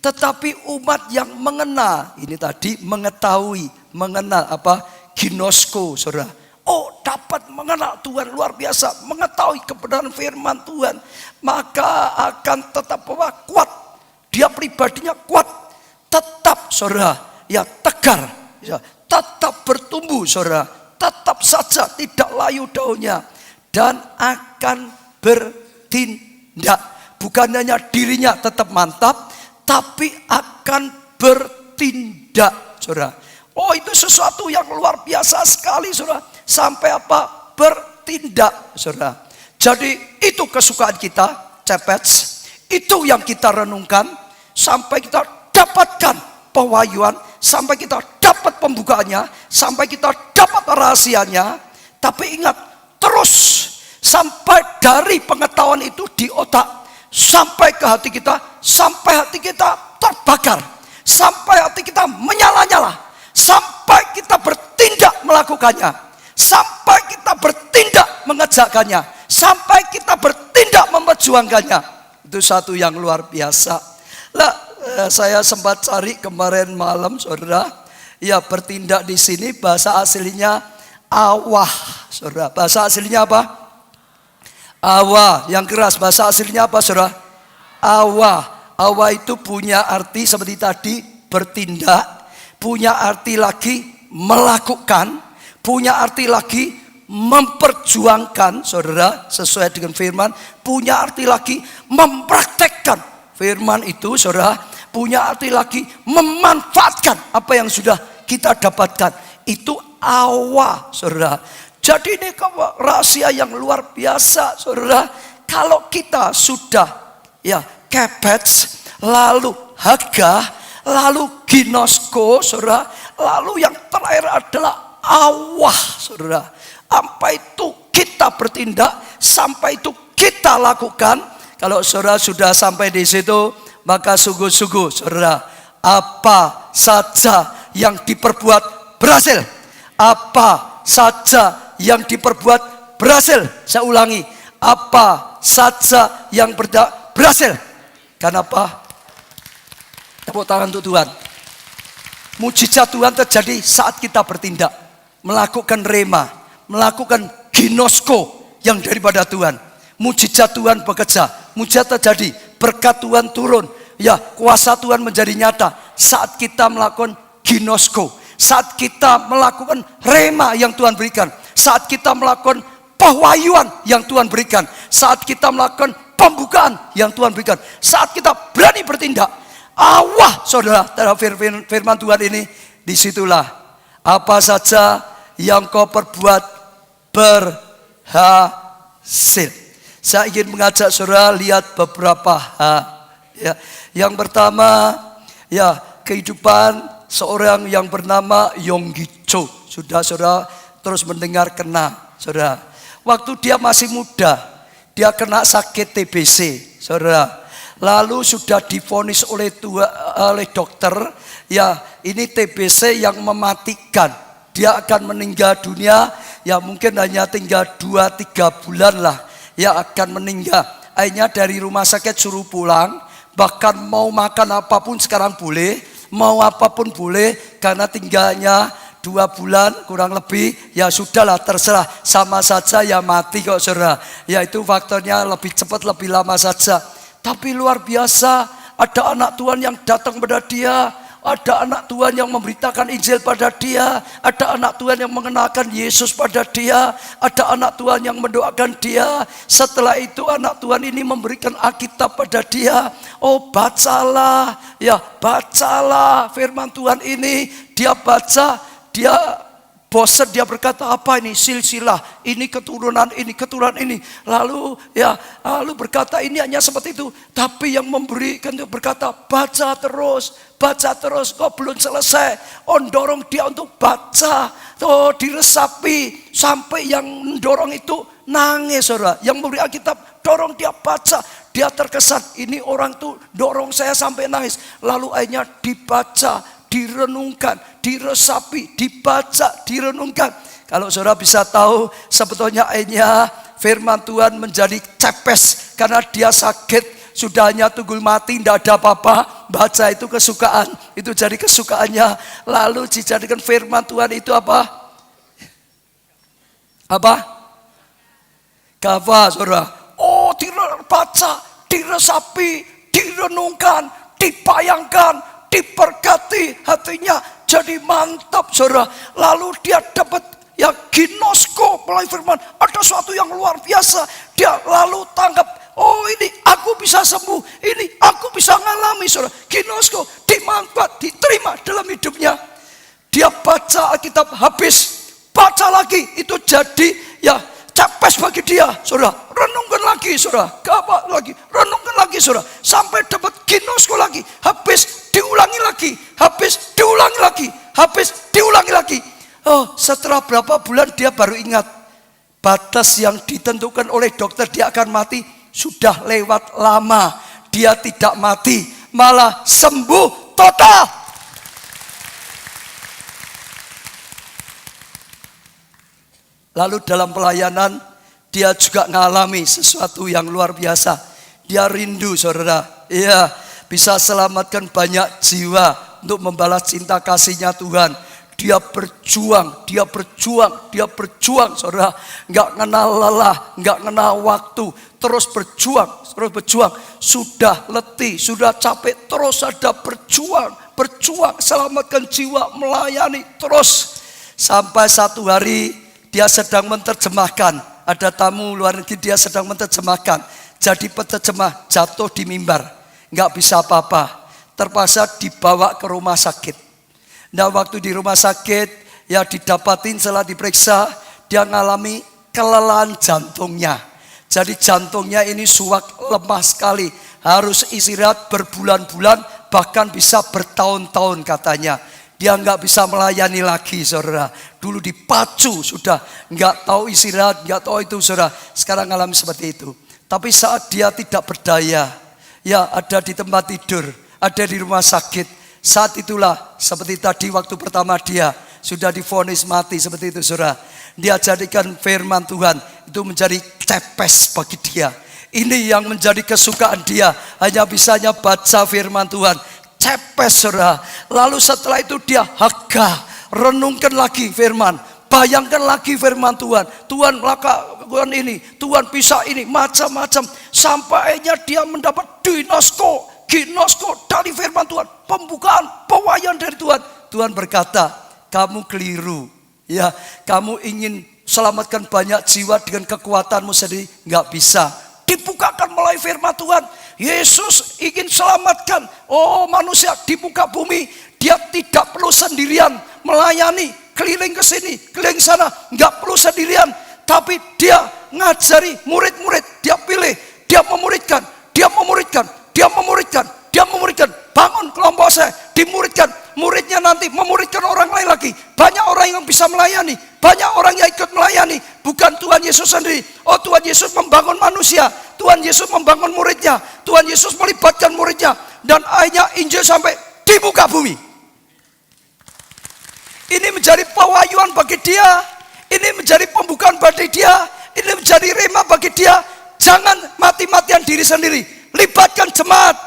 Tetapi umat yang mengenal, ini tadi mengetahui, mengenal apa? Ginosko, saudara. Oh, dapat mengenal Tuhan luar biasa, mengetahui kebenaran firman Tuhan, maka akan tetap kuat. Dia pribadinya kuat, tetap saudara, tegar, tetap bertumbuh saudara, tetap saja tidak layu daunnya, dan akan bertindak. Bukan hanya dirinya tetap mantap, tapi akan bertindak saudara. Oh, itu sesuatu yang luar biasa sekali saudara. Sampai apa? Bertindak saudara. Jadi itu kesukaan kita, cepet. Itu yang kita renungkan. Sampai kita dapatkan pewahyuan. Sampai kita dapat pembukaannya. Sampai kita dapat rahasianya. Tapi ingat, terus sampai dari pengetahuan itu di otak. Sampai ke hati kita. Sampai hati kita terbakar. Sampai hati kita menyala-nyala. Sampai kita bertindak melakukannya. Sampai kita bertindak mengejakkannya. Sampai kita bertindak memperjuangkannya. Itu satu yang luar biasa. Saya sempat cari kemarin malam saudara. Ya, bertindak di sini bahasa aslinya awah saudara. Bahasa aslinya apa? Awah. Yang keras bahasa aslinya apa saudara? Awah. Awah itu punya arti seperti tadi, bertindak. Punya arti lagi melakukan, punya arti lagi memperjuangkan, saudara, sesuai dengan firman. Punya arti lagi mempraktekkan firman itu, saudara. Punya arti lagi memanfaatkan apa yang sudah kita dapatkan. Itu awal, saudara. Jadi ini rahasia yang luar biasa, saudara. Kalau kita sudah kepet, lalu hagah, lalu ginosko, saudara. Lalu yang terakhir adalah awah, saudara. Sampai itu kita bertindak, sampai itu kita lakukan. Kalau saudara sudah sampai di situ, maka sungguh-sungguh, saudara, apa saja yang diperbuat berhasil. Apa saja yang diperbuat berhasil. Saya ulangi, apa saja yang berhasil. Kenapa? Tepuk tangan untuk Tuhan. Mujizat Tuhan terjadi saat kita bertindak. Melakukan rema. Melakukan ginosko yang daripada Tuhan. Mujizat Tuhan bekerja. Mujizat terjadi. Berkat Tuhan turun. Kuasa Tuhan menjadi nyata. Saat kita melakukan ginosko. Saat kita melakukan rema yang Tuhan berikan. Saat kita melakukan pewahyuan yang Tuhan berikan. Saat kita melakukan pembukaan yang Tuhan berikan. Saat kita berani bertindak. Awah, saudara, dalam firman Tuhan ini, disitulah apa saja yang kau perbuat berhasil. Saya ingin mengajak saudara lihat beberapa hal. Yang pertama, kehidupan seorang yang bernama Yonggi Cho. Sudah saudara terus mendengar kenal, saudara. Waktu dia masih muda, dia kena sakit TBC, saudara. Lalu sudah divonis oleh dokter, ini TBC yang mematikan. Dia akan meninggal dunia, mungkin hanya tinggal 2-3 bulan lah, akan meninggal. Akhirnya dari rumah sakit suruh pulang, bahkan mau makan apapun sekarang boleh, mau apapun boleh, karena tinggalnya 2 bulan kurang lebih, sudahlah terserah, sama saja mati kok saudara. Itu faktornya lebih cepat lebih lama saja. Tapi luar biasa, ada anak Tuhan yang datang kepada dia. ada anak Tuhan yang memberitakan Injil pada dia, ada anak Tuhan yang mengenalkan Yesus pada dia, ada anak Tuhan yang mendoakan dia. Setelah itu anak Tuhan ini memberikan Alkitab pada dia. Oh, bacalah, ya bacalah firman Tuhan ini. Dia baca, dia bosan, dia berkata, apa ini silsilah, ini keturunan ini. Lalu berkata ini hanya seperti itu. Tapi yang memberikan itu berkata, baca terus, kok belum selesai. Dorong dia untuk baca, diresapi sampai yang mendorong itu nangis, saudara. Yang memberi Alkitab dorong dia baca, dia terkesan, ini orang tuh dorong saya sampai nangis. Lalu akhirnya dibaca, direnungkan, diresapi, dibaca, direnungkan. Kalau saudara bisa tahu, sebetulnya akhirnya firman Tuhan menjadi cepes karena dia sakit, sudah hanya tunggu mati, tidak ada apa-apa. Baca itu kesukaan, itu jadi kesukaannya. Lalu dijadikan firman Tuhan itu apa? Kava, saudara. Oh, dibaca, diresapi, direnungkan, dibayangkan, diberkati, hatinya jadi mantap, saudara. Lalu dia dapat ginosko melalui firman. Ada sesuatu yang luar biasa. Dia lalu tanggap, oh ini aku bisa sembuh, ini aku bisa ngalami, saudara. Ginosko dimanfaat, diterima dalam hidupnya. Dia baca Alkitab habis, baca lagi, itu jadi capes bagi dia, saudara. Renungkan lagi, saudara. Gapa lagi, renungkan lagi, saudara. Sampai dapat ginosko lagi, habis diulangi lagi, habis diulangi lagi, habis diulangi lagi. Oh, setelah berapa bulan dia baru ingat, batas yang ditentukan oleh dokter dia akan mati sudah lewat lama. Dia tidak mati, malah sembuh total. Lalu dalam pelayanan dia juga mengalami sesuatu yang luar biasa. Dia rindu, saudara. Iya, bisa selamatkan banyak jiwa untuk membalas cinta kasihnya Tuhan. Dia berjuang, saudara. Enggak kenal lelah, enggak kenal waktu. Terus berjuang. Sudah letih, sudah capek, terus ada berjuang. Selamatkan jiwa, melayani terus. Sampai satu hari dia sedang menerjemahkan. Ada tamu luar negeri, dia sedang menerjemahkan. Jadi penerjemah jatuh di mimbar. Enggak bisa apa-apa. Terpaksa dibawa ke rumah sakit. Nah, waktu di rumah sakit, didapatin setelah diperiksa, dia mengalami kelelahan jantungnya. Jadi jantungnya ini suwak, lemah sekali. Harus istirahat berbulan-bulan, bahkan bisa bertahun-tahun katanya. Dia nggak bisa melayani lagi, saudara. Dulu dipacu, sudah nggak tahu istirahat, nggak tahu itu, saudara. Sekarang alami seperti itu. Tapi saat dia tidak berdaya, ada di tempat tidur, ada di rumah sakit. Saat itulah, seperti tadi waktu pertama dia sudah divonis mati seperti itu, saudara. Dia jadikan firman Tuhan itu menjadi cepes bagi dia. Ini yang menjadi kesukaan dia, hanya bisanya baca firman Tuhan. Cepes, saudara. Lalu setelah itu dia renungkan lagi firman, bayangkan lagi firman Tuhan. Tuhan melakukan ini, Tuhan bisa ini, macam-macam. Sampai akhirnya dia mendapat ginosko dari firman Tuhan, pembukaan, pewahyuan dari Tuhan. Tuhan berkata, kamu keliru. Kamu ingin selamatkan banyak jiwa dengan kekuatanmu sendiri, nggak bisa. Dibukakan melalui firman Tuhan. Yesus ingin selamatkan manusia di muka bumi. Dia tidak perlu sendirian melayani, keliling ke sini, keliling sana, nggak perlu sendirian. Tapi dia ngajari murid-murid, dia pilih, dia memuridkan. Bangun kelompok saya, dimuridkan. Muridnya nanti memuridkan orang lain lagi. Banyak orang yang bisa melayani, banyak orang yang ikut melayani. Bukan Tuhan Yesus sendiri. Tuhan Yesus membangun manusia, Tuhan Yesus membangun muridnya, Tuhan Yesus melibatkan muridnya. Dan akhirnya Injil sampai di muka bumi. Ini menjadi pewahyuan bagi dia, ini menjadi pembukaan bagi dia, ini menjadi rema bagi dia. Jangan mati-matian diri sendiri, libatkan jemaat.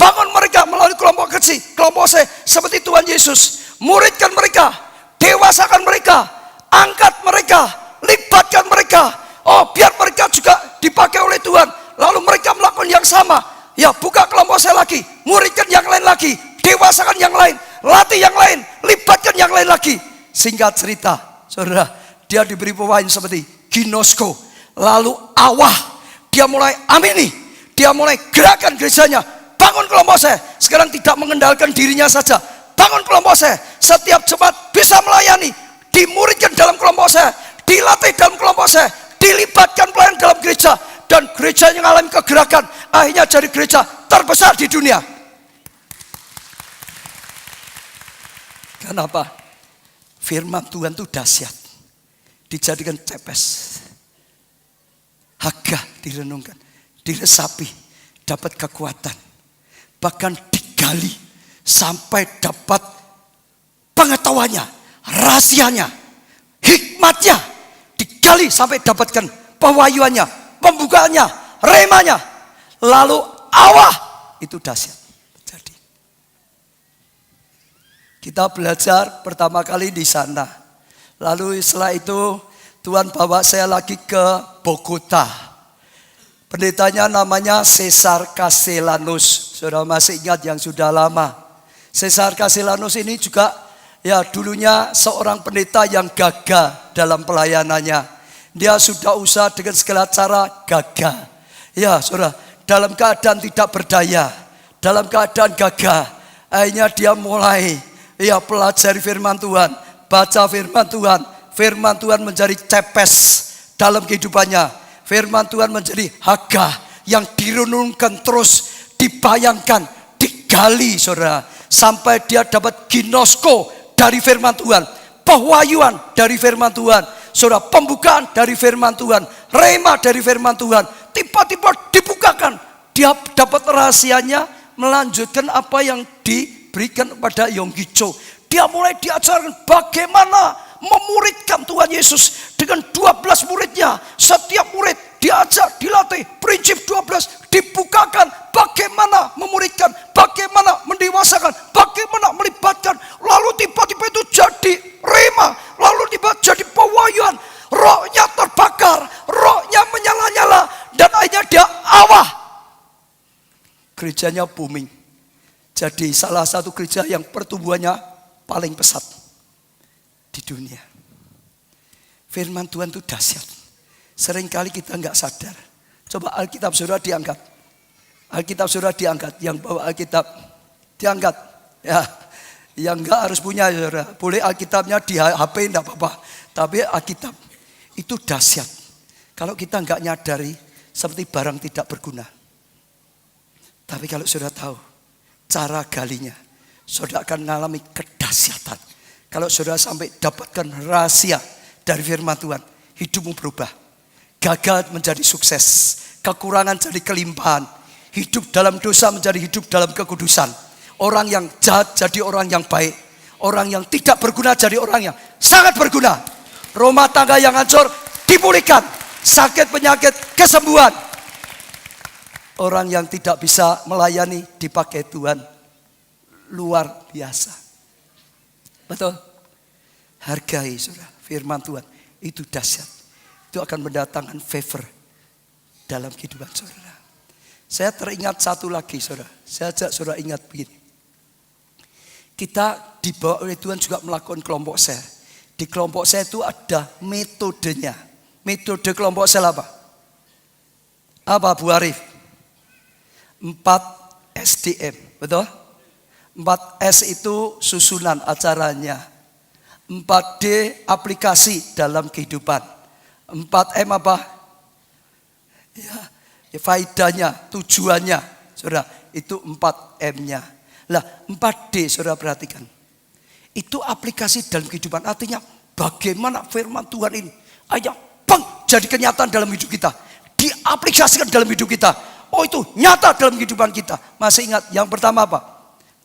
Bangun mereka melalui kelompok kecil, kelompok saya seperti Tuhan Yesus. Muridkan mereka, dewasakan mereka, angkat mereka, libatkan mereka. Biar mereka juga dipakai oleh Tuhan. Lalu mereka melakukan yang sama. Buka kelompok saya lagi, muridkan yang lain lagi. dewasakan yang lain, latih yang lain, libatkan yang lain lagi. Singkat cerita, saudara, dia diberi pewahyuan seperti ginosko. Lalu Allah, dia mulai amini, dia mulai gerakan gerejanya. Bangun kelompok saya, sekarang tidak mengendalikan dirinya saja. Bangun kelompok saya, setiap jemaat bisa melayani, dimuridkan dalam kelompok saya, dilatih dalam kelompok saya, dilibatkan pelayan dalam gereja. Dan gerejanya mengalami kegerakan, akhirnya jadi gereja terbesar di dunia. Kenapa? Firman Tuhan itu dahsyat, dijadikan cepes. Haga direnungkan, diresapi, dapat kekuatan. Bahkan digali sampai dapat pengetahuannya, rahasianya, hikmatnya. Digali sampai dapatkan pewahyuannya, pembukaannya, remanya. Lalu Allah, itu dahsyat. Jadi kita belajar pertama kali di sana. Lalu setelah itu Tuhan bawa saya lagi ke Bogota. Pendetanya namanya Cesar Castellanos. Saudara masih ingat yang sudah lama. Cesar Castellanos ini juga ya dulunya seorang pendeta yang gagah dalam pelayanannya. Dia sudah usaha dengan segala cara gagah. Ya saudara, dalam keadaan tidak berdaya, dalam keadaan gagah, akhirnya dia mulai ya pelajari firman Tuhan, baca firman Tuhan. Firman Tuhan menjadi cepes dalam kehidupannya. Firman Tuhan menjadi haga yang direnungkan terus, dibayangkan, digali saudara. Sampai dia dapat ginosko dari firman Tuhan, pewahyuan dari firman Tuhan. Saudara, pembukaan dari firman Tuhan, rema dari firman Tuhan, tiba-tiba dibukakan. Dia dapat rahasianya, melanjutkan apa yang diberikan kepada Yonggi Cho. Dia mulai diajarkan bagaimana memuridkan Tuhan Yesus dengan 12 muridnya. Setiap murid diajar, dilatih, prinsip 12 dibukakan. Bagaimana memuridkan, bagaimana mendewasakan, bagaimana melibatkan. Lalu tiba-tiba itu jadi rema, lalu tiba jadi pewahyuan. Rohnya terbakar, rohnya menyala-nyala, dan akhirnya dia Allah. Gerejanya booming. Jadi salah satu gereja yang pertumbuhannya paling pesat di dunia. Firman Tuhan itu dahsyat. Seringkali kita nggak sadar. Coba Alkitab saudara diangkat. Alkitab saudara diangkat. Yang bawa Alkitab diangkat. Ya, yang nggak harus punya saudara. Boleh Alkitabnya di HP enggak apa-apa. Tapi Alkitab itu dahsyat. Kalau kita nggak nyadari, seperti barang tidak berguna. Tapi kalau saudara tahu cara galinya, saudara akan mengalami kedahsyatan. Kalau saudara sampai dapatkan rahasia dari firman Tuhan, hidupmu berubah. Gagal menjadi sukses, kekurangan jadi kelimpahan, hidup dalam dosa menjadi hidup dalam kekudusan. Orang yang jahat jadi orang yang baik, orang yang tidak berguna jadi orang yang sangat berguna. Rumah tangga yang hancur dipulihkan, sakit penyakit kesembuhan. Orang yang tidak bisa melayani dipakai Tuhan luar biasa. Betul? Hargai saudara, firman Tuhan itu dahsyat. Itu akan mendatangkan favor dalam kehidupan saudara. Saya teringat satu lagi saudara. Saya ajak saudara ingat begini. Kita dibawa oleh Tuhan juga melakukan kelompok sel. Di kelompok sel itu ada metodenya. Metode kelompok sel apa? Apa Bu Arif? 4 SDM, betul? 4S itu susunan acaranya. 4D aplikasi dalam kehidupan. 4M apa? Ya, faedahnya, tujuannya. Saudara, itu 4M-nya. Lah, 4D saudara perhatikan. Itu aplikasi dalam kehidupan. Artinya bagaimana firman Tuhan ini ayo bang jadi kenyataan dalam hidup kita. Diaplikasikan dalam hidup kita. Oh itu nyata dalam kehidupan kita. Masih ingat yang pertama apa?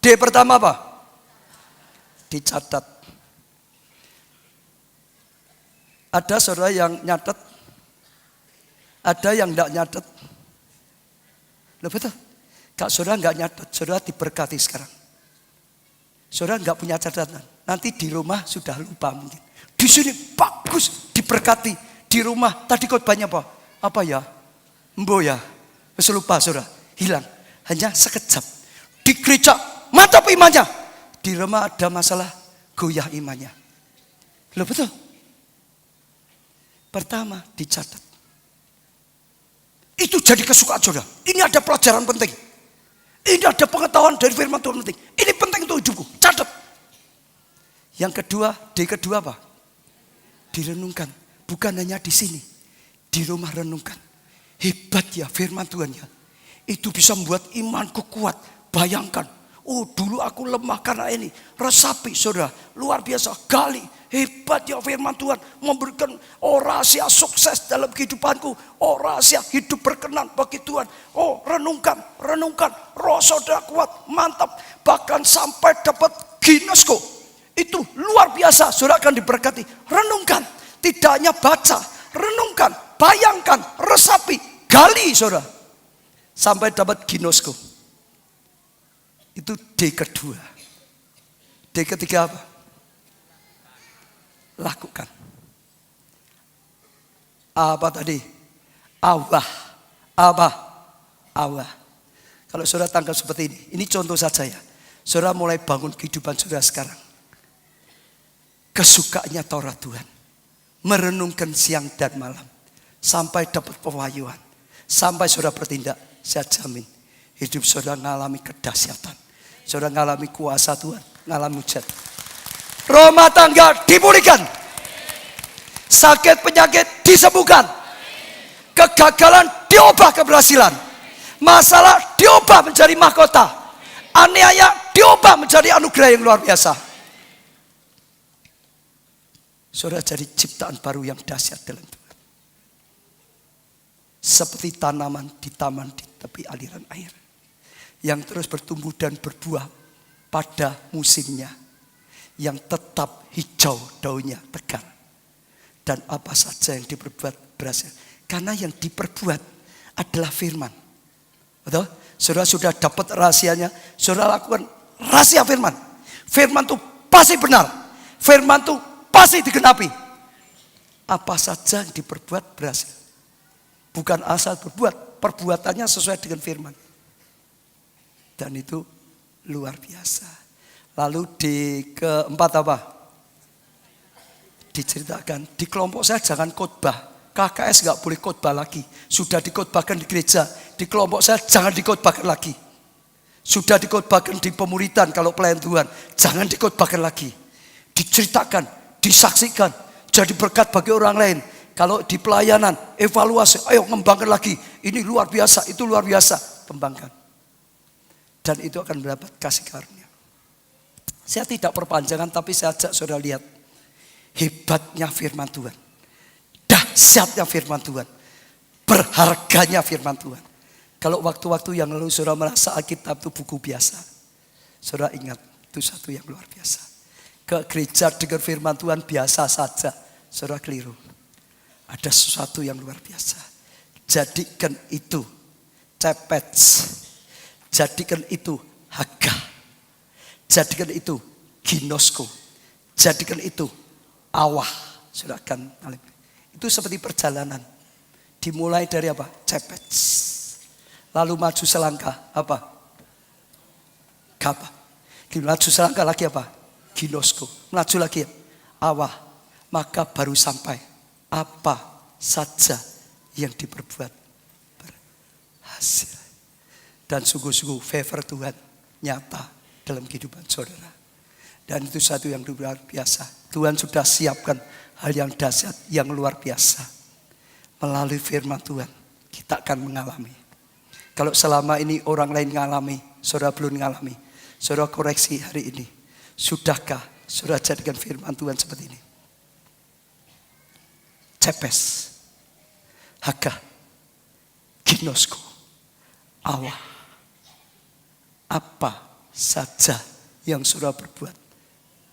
D pertama apa? Dicatat. Ada saudara yang nyatet, ada yang tidak nyatet. Loh betul? Kalau saudara nggak nyatet, saudara diberkati sekarang. Saudara nggak punya catatan, nanti di rumah sudah lupa mungkin. Di sini bagus, diberkati. Di rumah tadi khotbahnya apa? Apa ya? Embo ya? Wes lupa saudara, hilang. Hanya sekejap. Di gereja mantap imannya. Di Roma ada masalah, goyah imannya. Loh betul. Pertama dicatat. Itu jadi kesukaan saudara. Ini ada pelajaran penting. Ini ada pengetahuan dari firman Tuhan penting. Ini penting untuk hidupku. Catat. Yang kedua, D kedua apa? Direnungkan. Bukan hanya di sini. Di rumah renungkan. Hebat ya firman Tuhan ya. Itu bisa membuat imanku kuat. Bayangkan. Oh dulu aku lemah karena ini. Resapi saudara. Luar biasa. Gali. Hebat ya firman Tuhan. Memberikan rahasia sukses dalam kehidupanku. Rahasia hidup berkenan bagi Tuhan. Oh renungkan. Roh saudara kuat. Mantap. Bahkan sampai dapat Guinness-ko. Itu luar biasa. Saudara akan diberkati. Renungkan. Tidak hanya baca. Renungkan. Bayangkan. Resapi. Gali saudara. Sampai dapat Guinness-ko. Itu D kedua. D ketiga apa? Lakukan. Apa tadi? Allah. Apa? Allah. Kalau saudara tangkap seperti ini contoh saja ya. Saudara mulai bangun kehidupan saudara sekarang. Kesukaannya Taurat Tuhan. Merenungkan siang dan malam. Sampai dapat pewahyuan. Sampai saudara bertindak. Saya jamin. Hidup saudara mengalami kedahsyatan. Saudara mengalami kuasa Tuhan. Mengalami mujizat. Rumah tangga dipulihkan. Sakit penyakit disembuhkan. Kegagalan diubah keberhasilan. Masalah diubah menjadi mahkota. Aniaya diubah menjadi anugerah yang luar biasa. Saudara jadi ciptaan baru yang dahsyat dalam Tuhan. Seperti tanaman di taman di tepi aliran air. Yang terus bertumbuh dan berbuah pada musimnya. Yang tetap hijau daunnya tegar. Dan apa saja yang diperbuat berhasil. Karena yang diperbuat adalah firman. Betul? Saudara sudah dapat rahasianya. Saudara lakukan rahasia firman. Firman itu pasti benar. Firman itu pasti digenapi. Apa saja yang diperbuat berhasil. Bukan asal berbuat. Perbuatannya sesuai dengan firman. Dan itu luar biasa. Lalu di keempat apa? Diceritakan. Di kelompok saya jangan khotbah. KKS gak boleh khotbah lagi. Sudah dikhotbahkan di gereja. Di kelompok saya jangan dikhotbahkan lagi. Sudah dikhotbahkan di pemuritan kalau pelayan Tuhan. Jangan dikhotbahkan lagi. Diceritakan, disaksikan. Jadi berkat bagi orang lain. Kalau di pelayanan, evaluasi. Ayo ngembangkan lagi. Ini luar biasa, itu luar biasa. Kembangkan. Dan itu akan mendapat kasih karunia. Saya tidak perpanjangan tapi saya ajak saudara lihat. Hebatnya firman Tuhan. Dahsyatnya firman Tuhan. Berharganya firman Tuhan. Kalau waktu-waktu yang lalu saudara merasa Alkitab itu buku biasa. Saudara ingat itu satu yang luar biasa. Ke gereja dengan firman Tuhan biasa saja. Saudara keliru. Ada sesuatu yang luar biasa. Jadikan itu cepet. Jadikan itu Haga. Jadikan itu Ginosko. Jadikan itu Awah. Sudah akan itu seperti perjalanan. Dimulai dari apa? Cepet. Lalu maju selangkah apa? Gapa. Maju selangkah lagi apa? Ginosko. Maju lagi Awah. Maka baru sampai apa saja yang diperbuat berhasil. Dan sungguh-sungguh favor Tuhan nyata dalam kehidupan saudara. Dan itu satu yang luar biasa. Tuhan sudah siapkan hal yang dahsyat, yang luar biasa. Melalui firman Tuhan, kita akan mengalami. Kalau selama ini orang lain mengalami, saudara belum mengalami. Saudara koreksi hari ini. Sudahkah saudara jadikan firman Tuhan seperti ini? Cepes, Haga, Ginosko, Awah. Apa saja yang saudara berbuat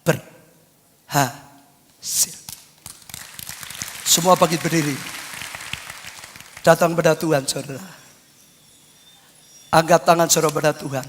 berhasil. Semua bangkit berdiri. Datang pada Tuhan saudara. Angkat tangan saudara pada Tuhan.